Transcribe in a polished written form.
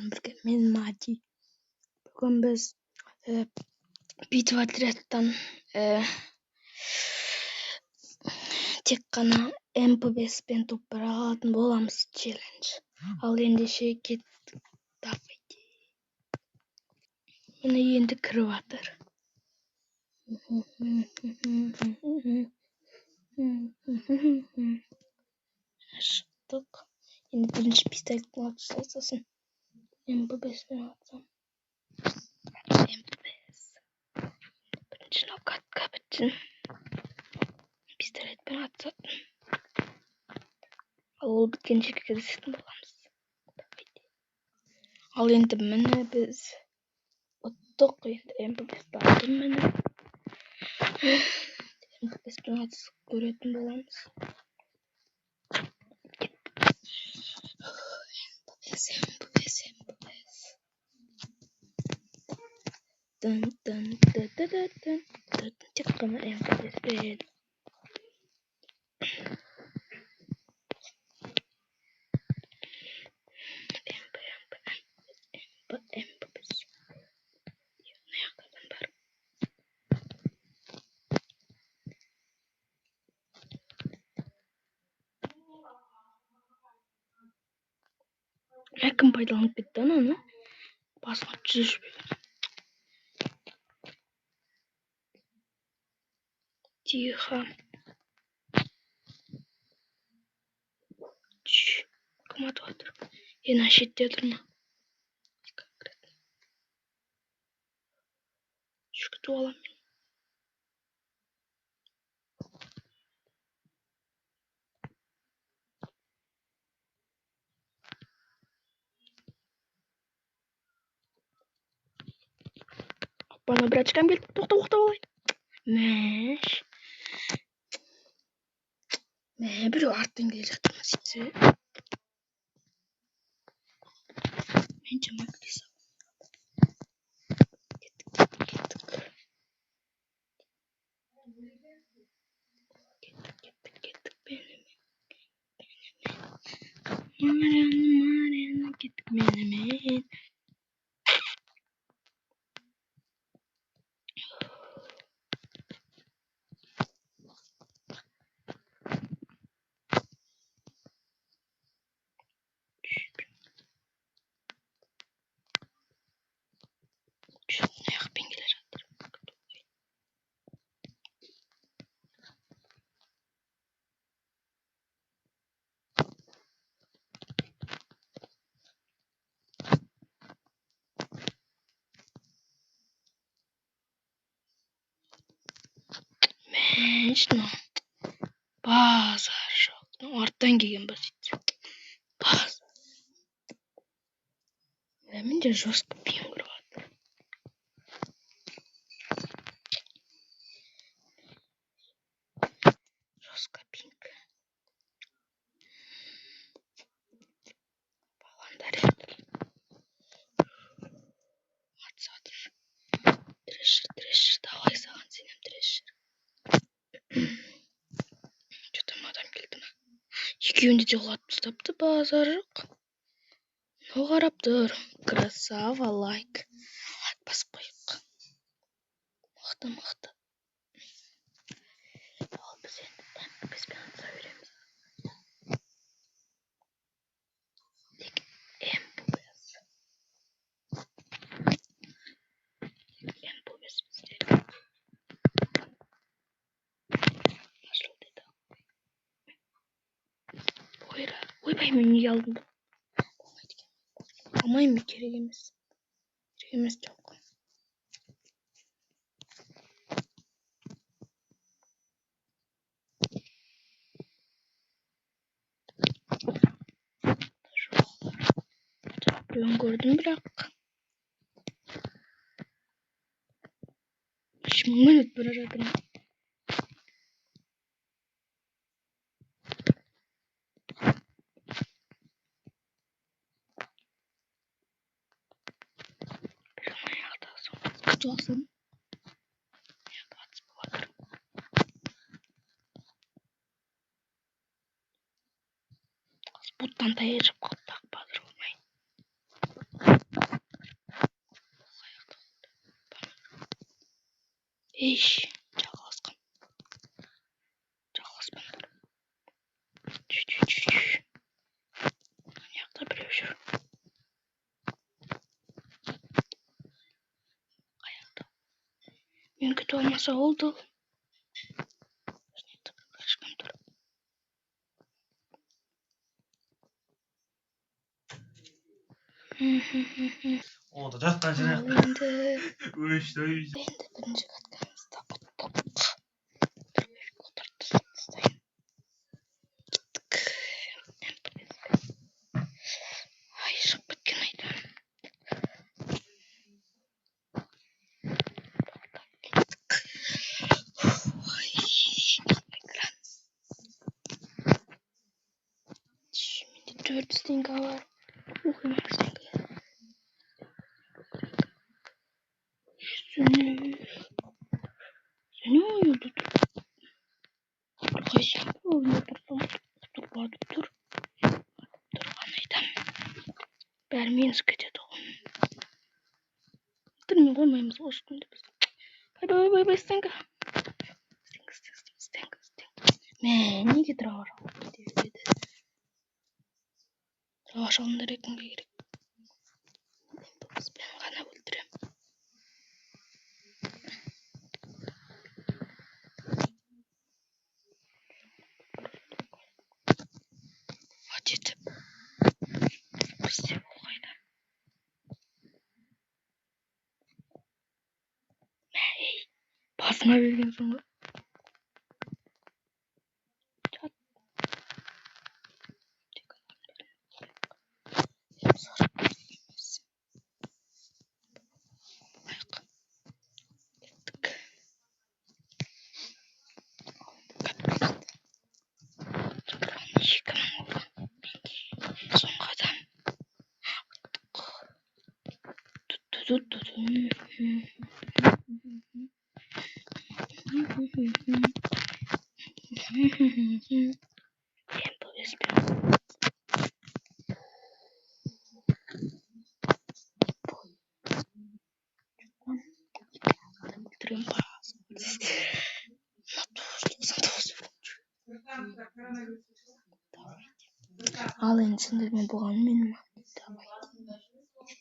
бірге мен Мади. Бүгін біз битва отрядтан тек қана МП5 пен топ-1 алатын боламыз челлендж. Ал ендеше кеттік. Давайте. Міне енді кіріп жатыр. Шықтық. Енді бірінші пистолеттің атысын сосын МП5 пен атсам. МП5. Бірінші нокатқа бітсін. Пистолетпен атсатын. Ал ол біткенше кездесетін боламыз. Ал енді міне біз ұттық. Енді МП5 бардым міне. МП5 пен атысып көретін боламыз. МП5. Тек қана МП5 пен. Әкім пайдаланып кетті ананы. Басына жүзбеген. Тихо. Кім атып жатыр? Ана шетте тұрма. Жүгітіп аламын мен. Бана брачкам келді. Тоқтап алайын. Біреу арттан келе жатыр ма сөйтсе? Мен жаман кіресем. Кеттік. Кеттік менімен. Аяқпен келе жатыр. Мен базар жоқ. Арттан келген бір сөйтсе. Базар. Менде жестко пиң кіріп жатыр. Жестко пиң. Баландар еді. Атсатыр. Трешер. Давай саған сенем трешер. Что-то адам келді ма? Екеуінде де құлатып тастапты, базар жоқ. Мынау қарап тұр. Красава, лайк. Лайк басып қойық. Мықты. Ал біз енді МП5 пен атса береміз. Тек МП5. МП5 бізде. Пошел деді. Ойбай, мен неге алдым? Алмаймын, керек емес. Жоқ. Біреуін көрдім бірақ. 3000 минут бара жатырмын. Күтіп алсам. Атыс болып жатыр. Бұттан таяқ жеп қалды. Базар болмай. Иш, жағаласқан. Жағаласпан. Мына жақта біреу жүр. Қаяқта. Мен күтіп алмаса болды. Ешкім тұр. О, да жақтан жүре. Енді Өшті. бірінші каткамызда ұттық. Отырды тастайын. Ай, шығып кеткен айды. Менде 400 теңге бар. Оқимын теңге. Сені ойылды тұр. Қайсың ойылды тұрсам құтырладып тұр. Тұрған айтам. Бәрі менсіз кетеді ғой. Тұрмен қоймаймыз ғой ешкімді біз. Бай, стенка. Стенка. Мә, неге тұраға жалып кете береді? Тұраға жалындар екінге керек. Бізбен ғана өлтірем. Атеті. Бізде бұл қайда. Мә, ей. Басыңа берген соң ғой. Жат. Сарып емес. Айқ. Кеттік. Жабырған 2 мың олған. Соңғы адам. Темпо веспен. Өлтірем бас. Ал енді сендермен болғаны менің ма?